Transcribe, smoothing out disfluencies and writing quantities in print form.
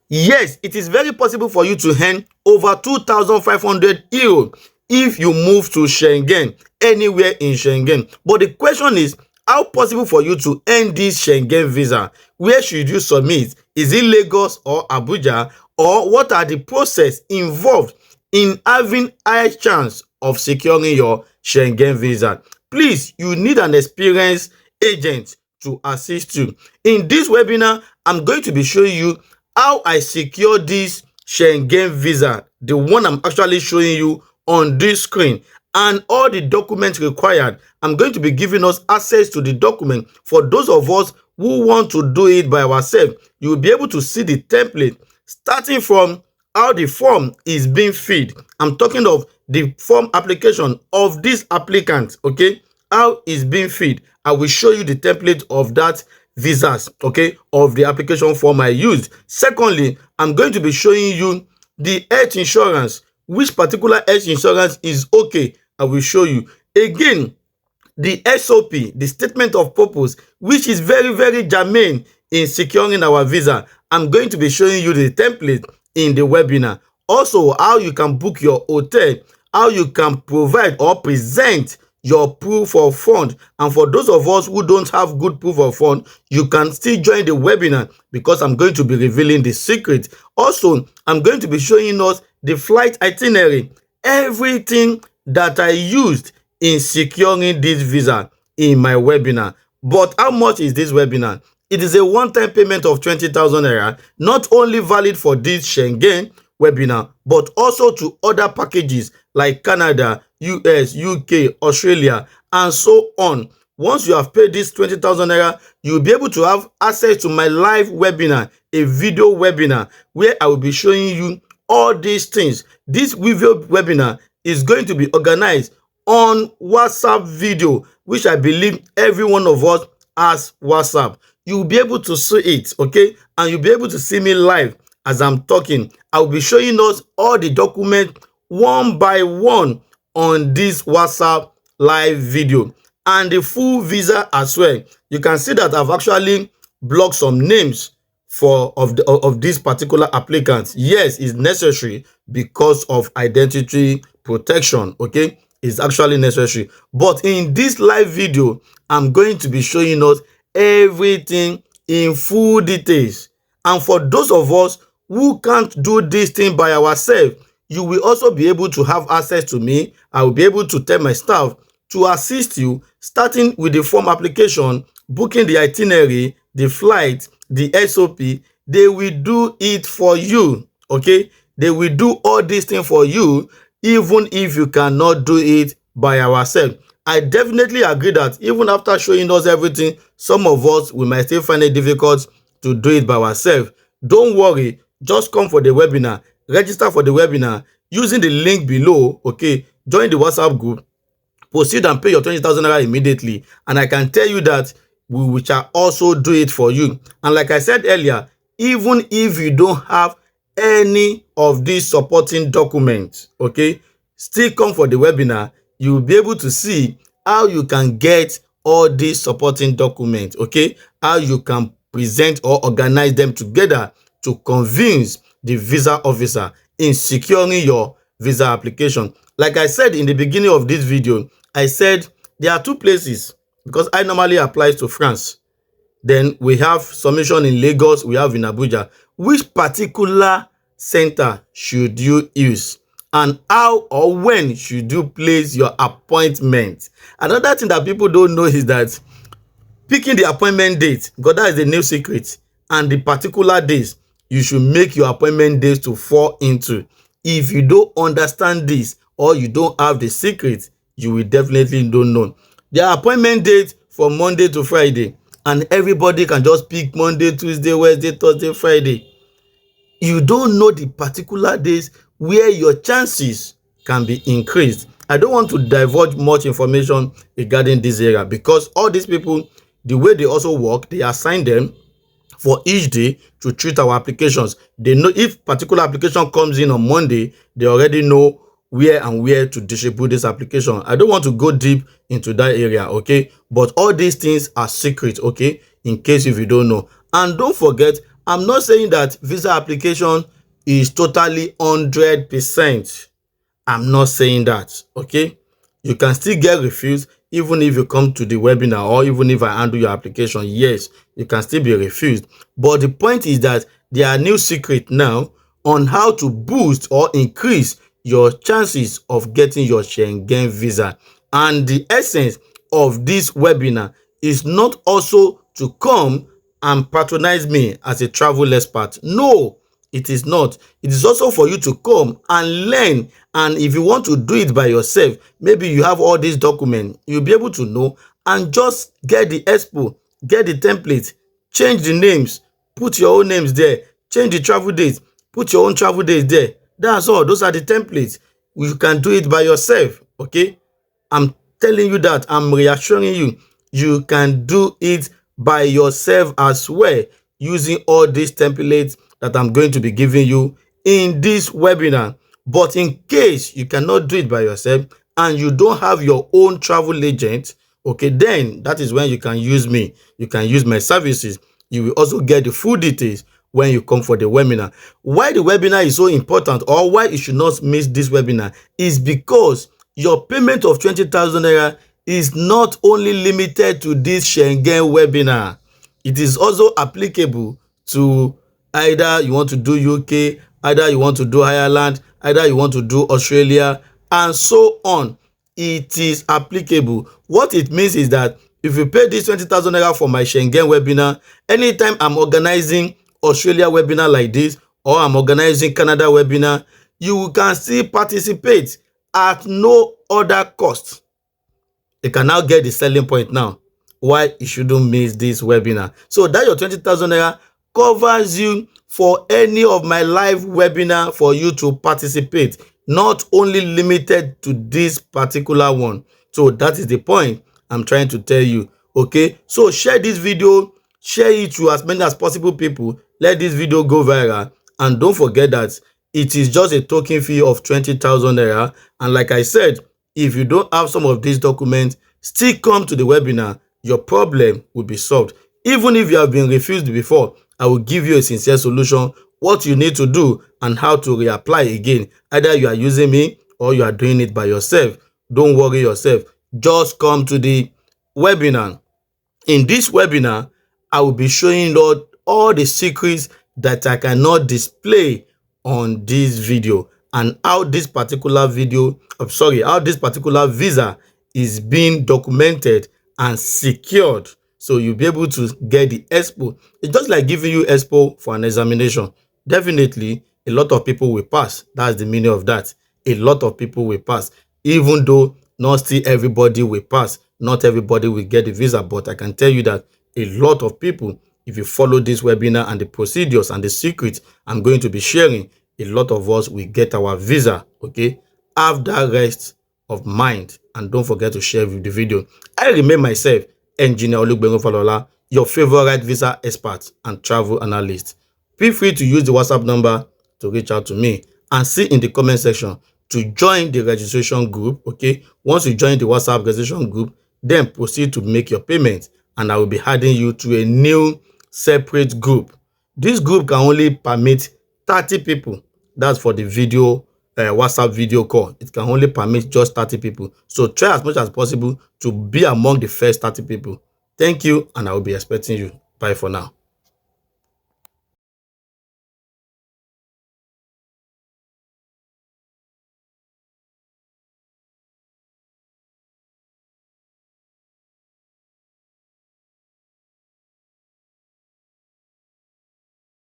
Yes, it is very possible for you to earn over 2,500 euro if you move to Schengen, anywhere in Schengen. But the question is, how possible for you to earn this Schengen visa? Where should you submit? Is it Lagos or Abuja? Or what are the process involved in having high chance of securing your Schengen visa? Please, you need an experienced agent to assist you. In this webinar, I'm going to be showing you how I secure this Schengen visa, the one I'm actually showing you on this screen, and all the documents required. I'm going to be giving us access to the document. For those of us who want to do it by ourselves, you will be able to see the template starting from how the form is being filled. I'm talking of the form application of this applicant, okay? How it's being filled. I will show you the template of that visas, okay, of the application form I used. Secondly, I'm going to be showing you the health insurance. Which particular health insurance is okay, I will show you. Again, the SOP, the statement of purpose, which is very, very germane in securing our visa. I'm going to be showing you the template in the webinar. Also, how you can book your hotel, how you can provide or present your proof of fund. And for those of us who don't have good proof of fund, you can still join the webinar because I'm going to be revealing the secret. Also, I'm going to be showing us the flight itinerary, everything that I used in securing this visa in my webinar. But how much is this webinar? It is a one-time payment of 20,000 naira, not only valid for this Schengen webinar, but also to other packages like Canada, US, UK, Australia, and so on. Once you have paid this 20,000 naira, you'll be able to have access to my live webinar, a video webinar, where I will be showing you all these things. This video webinar is going to be organized on WhatsApp video, which I believe every one of us has WhatsApp. You'll be able to see it, okay? And you'll be able to see me live as I'm talking. I'll be showing us all the documents one by one on this WhatsApp live video and the full visa as well. You can see that I've actually blocked some names of this particular applicant. Yes, it's necessary because of identity protection, okay? It's actually necessary. But in this live video, I'm going to be showing us everything in full details. And for those of us who can't do this thing by ourselves, you will also be able to have access to me. I will be able to tell my staff to assist you, starting with the form application, booking the itinerary, the flight, the SOP. They will do it for you, okay? They will do all these things for you, even if you cannot do it by ourselves. I definitely agree that even after showing us everything, some of us, we might still find it difficult to do it by ourselves. Don't worry, just come for the webinar, register for the webinar using the link below, okay? Join the WhatsApp group, proceed and pay your 20,000 naira immediately, and I can tell you that we shall also do it for you. And like I said earlier, even if you don't have any of these supporting documents, okay, still come for the webinar. You will be able to see how you can get all these supporting documents, okay, how you can present or organize them together to convince the visa officer in securing your visa application. Like I said in the beginning of this video, I said there are two places because I normally apply to France. Then we have submission in Lagos, we have in Abuja. Which particular center should you use? And how or when should you place your appointment? Another thing that people don't know is that picking the appointment date, because that is the new secret, and the particular days you should make your appointment days to fall into. If you don't understand this or you don't have the secret, you will definitely don't know. There are appointment dates from Monday to Friday, and everybody can just pick Monday, Tuesday, Wednesday, Thursday, Friday. You don't know the particular days where your chances can be increased. I don't want to divulge much information regarding this area because all these people, the way they also work, they assign them for each day to treat our applications. They know if particular application comes in on Monday, they already know where to distribute this application. I don't want to go deep into that area, okay? But all these things are secret, okay? In case if you don't know. And don't forget, I'm not saying that visa application is totally 100%. I'm not saying that, okay? You can still get refused even if you come to the webinar, or even if I handle your application. Yes, you can still be refused. But the point is that there are new secrets now on how to boost or increase your chances of getting your Schengen visa. And the essence of this webinar is not also to come and patronize me as a travel expert. No, it is not. It is also for you to come and learn. And if you want to do it by yourself, maybe you have all these documents, you'll be able to know and just get the expo, get the template, change the names, put your own names there, change the travel dates, put your own travel dates there. That's all. Those are the templates. You can do it by yourself, okay? I'm telling you that. I'm reassuring you. You can do it by yourself as well, using all these templates that I'm going to be giving you in this webinar. But in case you cannot do it by yourself and you don't have your own travel agent, okay, then that is when you can use me. You can use my services. You will also get the full details when you come for the webinar. Why the webinar is so important, or why you should not miss this webinar, is because your payment of 20,000 naira is not only limited to this Schengen webinar. It is also applicable to either you want to do UK, either you want to do Ireland, either you want to do Australia, and so on. It is applicable. What it means is that if you pay this 20,000 naira for my Schengen webinar, anytime I'm organizing Australia webinar like this, or I'm organizing Canada webinar, you can still participate at no other cost. You can now get the selling point now why you shouldn't miss this webinar. So that your 20,000 naira covers you for any of my live webinar for you to participate, not only limited to this particular one. So that is the point I'm trying to tell you, okay? So share this video, share it to as many as possible people. Let this video go viral, and don't forget that it is just a token fee of 20,000 naira. And like I said, if you don't have some of these documents, still come to the webinar. Your problem will be solved. Even if you have been refused before, I will give you a sincere solution, what you need to do and how to reapply again. Either you are using me or you are doing it by yourself. Don't worry yourself. Just come to the webinar. In this webinar, I will be showing you all the secrets that I cannot display on this video, and how this particular how this particular visa is being documented and secured. So you'll be able to get the expo. It's just like giving you expo for an examination. Definitely, a lot of people will pass. That's the meaning of that. A lot of people will pass, even though not still everybody will pass. Not everybody will get the visa, but I can tell you that a lot of people, if you follow this webinar and the procedures and the secrets I'm going to be sharing, a lot of us will get our visa, okay? Have that rest of mind, and don't forget to share the video. I remain myself, Engineer Olugbengo Falola, your favorite visa expert and travel analyst. Feel free to use the WhatsApp number to reach out to me, and see in the comment section to join the registration group, okay? Once you join the WhatsApp registration group, then proceed to make your payment, and I will be adding you to a new separate group. This group can only permit 30 people. That's for the video, WhatsApp video call. It can only permit just 30 people. So try as much as possible to be among the first 30 people. Thank you, and I will be expecting you. Bye for now.